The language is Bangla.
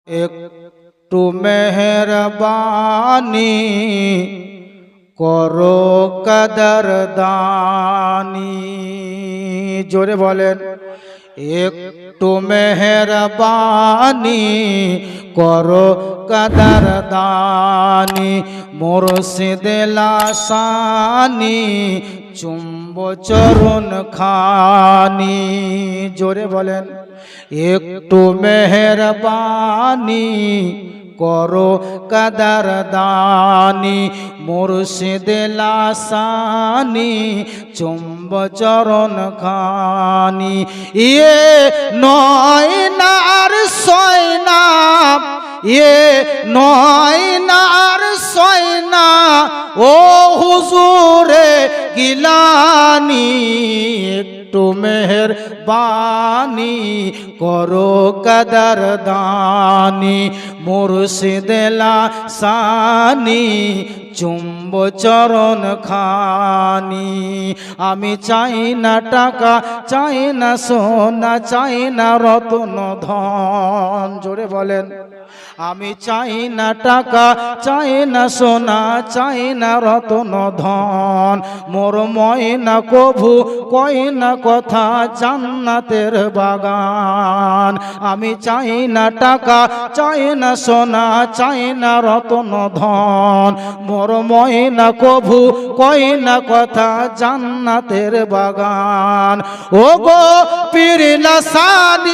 একটু মেহরবানি করো কদরদানি। জোরে বলেন, একটু মেহরবানি করো কদরদানি। মুর্শিদ লাসানি চুম্ব চরণ খানি। জোরে বলেন, একটু মেহরবানি করো কদরদানি। মুর্শিদ লাসানি চুম্ব চরণ খানি। ইয়ে নয় না আর সয় না, ইয়ে নয় না আর সয় না ও হুজুরে গিলানি। একটু মেহরবানি করো কদরদানি। মুর্শিদ লাসানি চুম্ব চরণ খানি। আমি চাই না টাকা, চাই না সোনা, চাই না রত্ন ধন। জোরে বলেন, আমি চাই না টাকা, চাই না সোনা, চাই না রত্ন ধন। মোর ময়না কভু কয় না কথা জান্নাতের বাগান। আমি চাই না টাকা, চাই না সোনা, চাই না রত্ন ধন। মোর ময়না কভু কয় না কথা জান্নাতের বাগান। ও গো পীর লাসানি